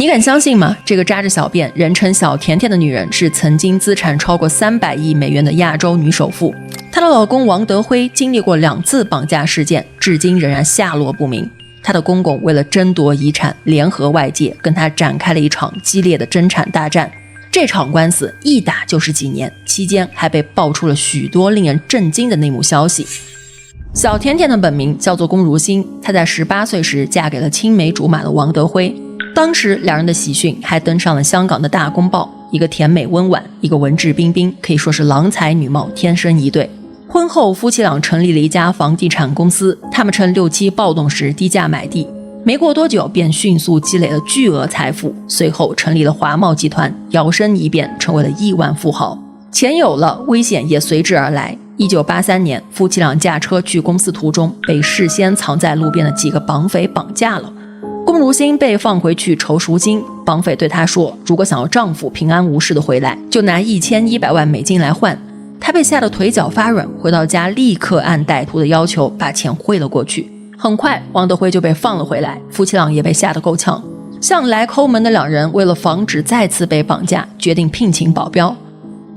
你敢相信吗？这个扎着小辫人称小甜甜的女人是曾经资产超过300亿美元的亚洲女首富。她的老公王德辉经历过2次绑架事件，至今仍然下落不明。她的公公为了争夺遗产，联合外界跟她展开了一场激烈的争产大战。这场官司一打就是几年，期间还被爆出了许多令人震惊的内幕消息。小甜甜的本名叫做龚如心，她在18岁时嫁给了青梅竹马的王德辉。当时两人的喜讯还登上了香港的大公报，一个甜美温婉，一个文质彬彬，可以说是郎才女貌，天生一对。婚后夫妻俩成立了一家房地产公司，他们趁6、7暴动时低价买地，没过多久便迅速积累了巨额财富，随后成立了华贸集团，摇身一变成为了亿万富豪。钱有了，危险也随之而来。1983年，夫妻俩驾车去公司途中，被事先藏在路边的几个绑匪绑架了。龚如心被放回去筹赎金，绑匪对她说，如果想要丈夫平安无事的回来，就拿1100万美金来换。她被吓得腿脚发软，回到家立刻按歹徒的要求把钱汇了过去。很快，王德辉就被放了回来，夫妻俩也被吓得够呛。向来抠门的两人为了防止再次被绑架，决定聘请保镖。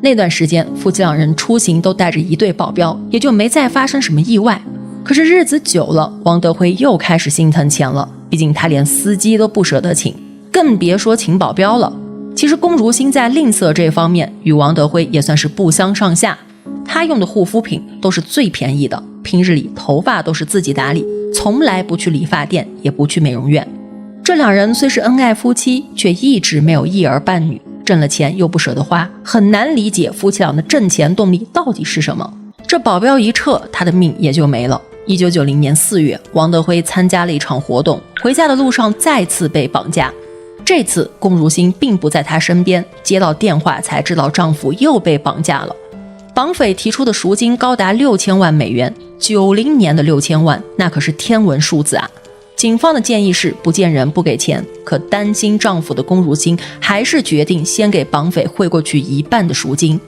那段时间，夫妻两人出行都带着1对保镖，也就没再发生什么意外。可是日子久了，王德辉又开始心疼钱了，毕竟他连司机都不舍得请，更别说请保镖了。其实龚如心在吝啬这方面与王德辉也算是不相上下，他用的护肤品都是最便宜的，平日里头发都是自己打理，从来不去理发店，也不去美容院。这两人虽是恩爱夫妻，却一直没有一儿半女，挣了钱又不舍得花，很难理解夫妻俩的挣钱动力到底是什么。这保镖一撤，他的命也就没了。1990年4月，王德辉参加了一场活动，回家的路上再次被绑架。这次龚如心并不在他身边，接到电话才知道丈夫又被绑架了。绑匪提出的赎金高达6000万美元，90年的6000万，那可是天文数字啊！警方的建议是不见人不给钱，可担心丈夫的龚如心还是决定先给绑匪汇过去1半的赎金。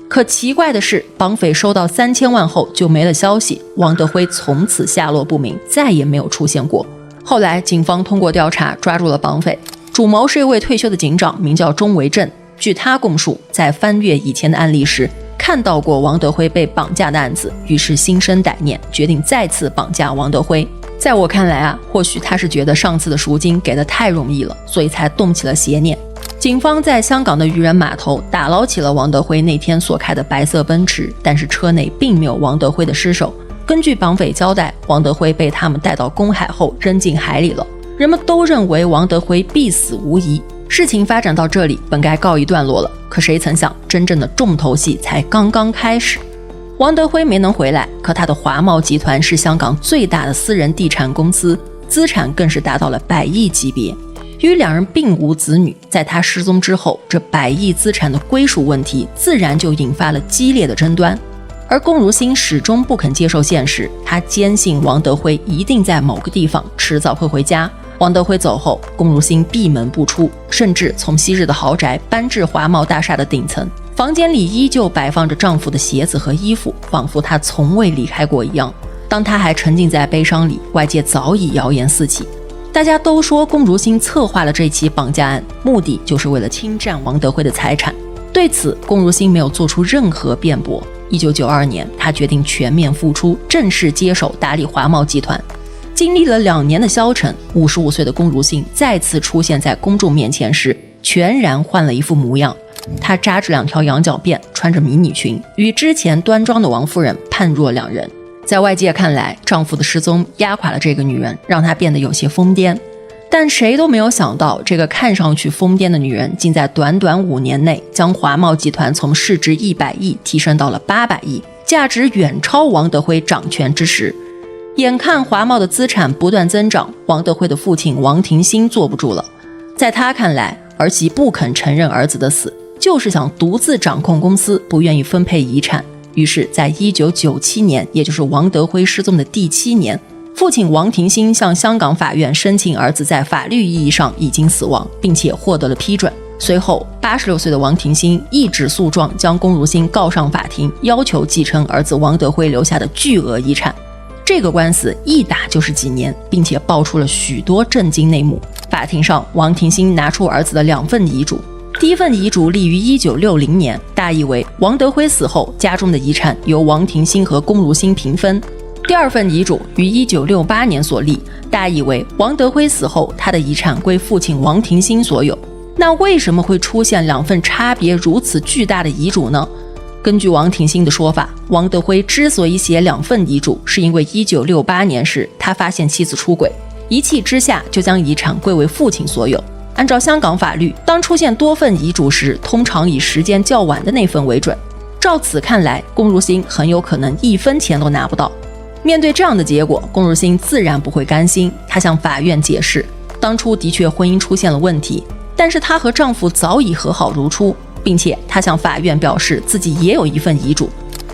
可奇怪的是，绑匪收到3000万后就没了消息，王德辉从此下落不明，再也没有出现过。后来警方通过调查抓住了绑匪，主谋是一位退休的警长，名叫钟维正。据他供述，在翻阅以前的案例时，看到过王德辉被绑架的案子，于是心生歹念，决定再次绑架王德辉。在我看来啊，或许他是觉得上次的赎金给得太容易了，所以才动起了邪念。警方在香港的渔人码头打捞起了王德辉那天所开的白色奔驰，但是车内并没有王德辉的尸首。根据绑匪交代，王德辉被他们带到公海后扔进海里了。人们都认为王德辉必死无疑。事情发展到这里本该告一段落了，可谁曾想真正的重头戏才刚刚开始。王德辉没能回来，可他的华贸集团是香港最大的私人地产公司，资产更是达到了100亿级别。由于两人并无子女，在他失踪之后，这100亿资产的归属问题自然就引发了激烈的争端。而龚如心始终不肯接受现实，他坚信王德辉一定在某个地方迟早会回家。王德辉走后，龚如心闭门不出，甚至从昔日的豪宅搬至华贸大厦的顶层，房间里依旧摆放着丈夫的鞋子和衣服，仿佛他从未离开过一样。当他还沉浸在悲伤里，外界早已谣言四起。大家都说龚如心策划了这起绑架案，目的就是为了侵占王德辉的财产。对此，龚如心没有做出任何辩驳。1992年，他决定全面复出，正式接手打理华贸集团。经历了2年的消沉，55岁的龚如心再次出现在公众面前时，全然换了一副模样。她扎着2条羊角辫，穿着迷你裙，与之前端庄的王夫人判若两人。在外界看来，丈夫的失踪压垮了这个女人，让她变得有些疯癫。但谁都没有想到，这个看上去疯癫的女人，竟在短短5年内将华贸集团从市值100亿提升到了800亿，价值远超王德辉掌权之时。眼看华贸的资产不断增长，王德辉的父亲王廷新坐不住了。在他看来，儿媳不肯承认儿子的死，就是想独自掌控公司，不愿意分配遗产。于是在1997年，也就是王德辉失踪的第7年，父亲王廷新向香港法院申请儿子在法律意义上已经死亡，并且获得了批准。随后86岁的王廷新一纸诉状将龚如心告上法庭，要求继承儿子王德辉留下的巨额遗产。这个官司一打就是几年，并且爆出了许多震惊内幕，法庭上，王廷新拿出儿子的2份遗嘱。第一份遗嘱立于1960年，大意为王德辉死后，家中的遗产由王廷新和龚如心平分。第二份遗嘱于1968年所立，大意为王德辉死后，他的遗产归父亲王廷新所有。那为什么会出现2份差别如此巨大的遗嘱呢？根据王廷新的说法，王德辉之所以写2份遗嘱，是因为1968年时他发现妻子出轨，一气之下就将遗产归为父亲所有。按照香港法律，当出现多份遗嘱时，通常以时间较晚的那份为准。照此看来，龚如心很有可能1分钱都拿不到。面对这样的结果，龚如心自然不会甘心，她向法院解释，当初的确婚姻出现了问题，但是她和丈夫早已和好如初，并且她向法院表示自己也有1份遗嘱。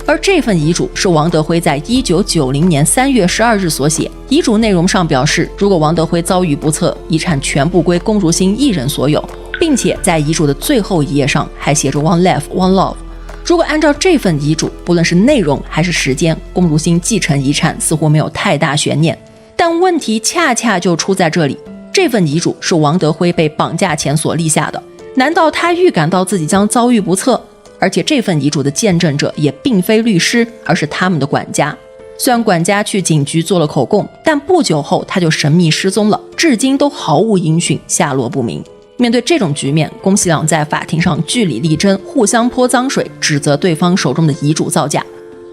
而这份遗嘱是王德辉在1990年3月12日所写，遗嘱内容上表示，如果王德辉遭遇不测，遗产全部归龚如心一人所有，并且在遗嘱的最后一页上还写着 One Life, One Love。如果按照这份遗嘱，不论是内容还是时间，龚如心继承遗产似乎没有太大悬念。但问题恰恰就出在这里，这份遗嘱是王德辉被绑架前所立下的，难道他预感到自己将遭遇不测？而且这份遗嘱的见证者也并非律师，而是他们的管家。虽然管家去警局做了口供，但不久后他就神秘失踪了，至今都毫无音讯，下落不明。面对这种局面，公媳俩在法庭上据理力争，互相泼脏水，指责对方手中的遗嘱造假。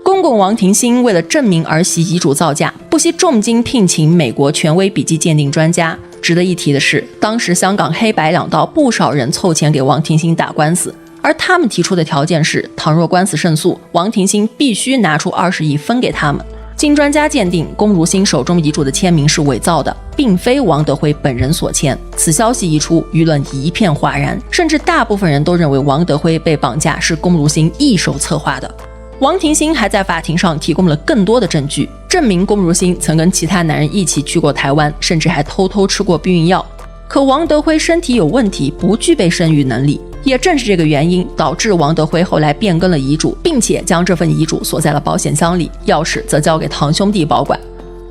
公公王廷新为了证明儿媳遗嘱造假，不惜重金聘请美国权威笔迹鉴定专家。值得一提的是，当时香港黑白两道不少人凑钱给王廷新打官司，而他们提出的条件是，倘若官司胜诉，王廷新必须拿出20亿分给他们。经专家鉴定，龚如心手中遗嘱的签名是伪造的，并非王德辉本人所签。此消息一出，舆论一片哗然，甚至大部分人都认为王德辉被绑架是龚如心一手策划的。王廷新还在法庭上提供了更多的证据，证明龚如心曾跟其他男人一起去过台湾，甚至还偷偷吃过避孕药。可王德辉身体有问题，不具备生育能力。也正是这个原因，导致王德辉后来变更了遗嘱，并且将这份遗嘱锁在了保险箱里，钥匙则交给堂兄弟保管。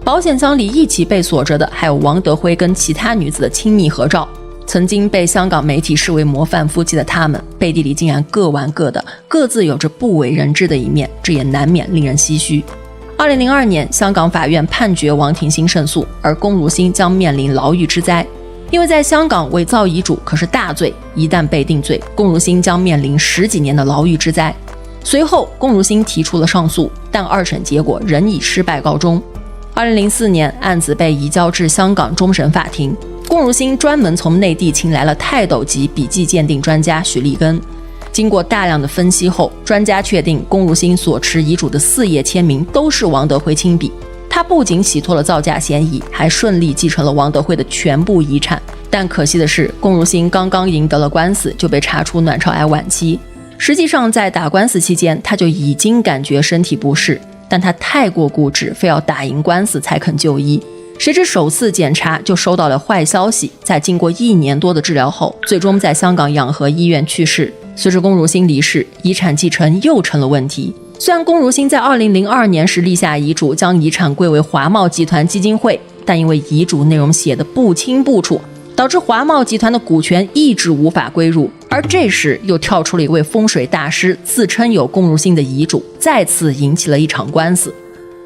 保险箱里一起被锁着的还有王德辉跟其他女子的亲密合照。曾经被香港媒体视为模范夫妻的他们，背地里竟然各玩各的，各自有着不为人知的一面，这也难免令人唏嘘。2002年，香港法院判决王廷新胜诉，而龚如心将面临牢狱之灾。因为在香港伪造遗嘱可是大罪，一旦被定罪，龚如心将面临10几年的牢狱之灾。随后龚如心提出了上诉，但2审结果仍以失败告终。2004年，案子被移交至香港终审法庭，龚如心专门从内地请来了泰斗级笔迹鉴定专家许立根。经过大量的分析后，专家确定龚如心所持遗嘱的4页签名都是王德辉亲笔。他不仅洗脱了造假嫌疑，还顺利继承了王德辉的全部遗产。但可惜的是，龚如心刚刚赢得了官司，就被查出卵巢癌晚期。实际上在打官司期间，他就已经感觉身体不适，但他太过固执，非要打赢官司才肯就医。谁知首次检查就收到了坏消息，在经过1年多的治疗后，最终在香港养和医院去世。随着龚如心离世，遗产继承又成了问题。虽然龚如心在2002年时立下遗嘱，将遗产归为华茂集团基金会，但因为遗嘱内容写得不清不楚，导致华茂集团的股权一直无法归入。而这时又跳出了一位风水大师，自称有龚如心的遗嘱，再次引起了一场官司。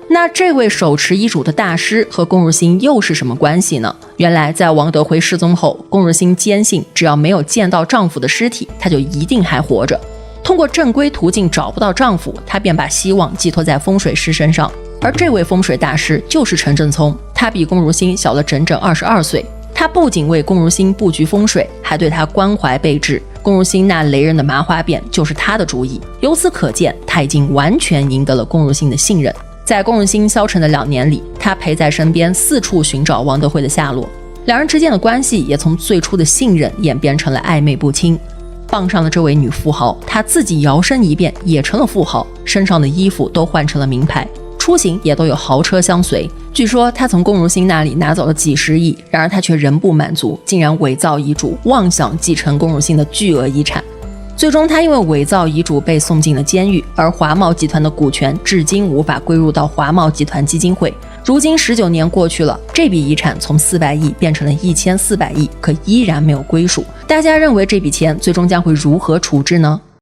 那这位手持遗嘱的大师和龚如心又是什么关系呢？原来在王德辉失踪后，龚如心坚信只要没有见到丈夫的尸体，她就一定还活着。通过正规途径找不到丈夫，她便把希望寄托在风水师身上。而这位风水大师就是陈正聪，他比龚如心小了整整22岁。他不仅为龚如心布局风水，还对她关怀备至。龚如心那雷人的麻花辫就是他的主意。由此可见，他已经完全赢得了龚如心的信任。在龚如心消沉的2年里，他陪在身边，四处寻找王德辉的下落。两人之间的关系也从最初的信任演变成了暧昧不清。傍上了这位女富豪，她自己摇身一变也成了富豪，身上的衣服都换成了名牌，出行也都有豪车相随。据说她从龚如心那里拿走了几10亿，然而她却仍不满足，竟然伪造遗嘱，妄想继承龚如心的巨额遗产。最终他因为伪造遗嘱被送进了监狱，而华茂集团的股权至今无法归入到华茂集团基金会。如今19年过去了，这笔遗产从400亿变成了1400亿，可依然没有归属。大家认为这笔钱最终将会如何处置呢？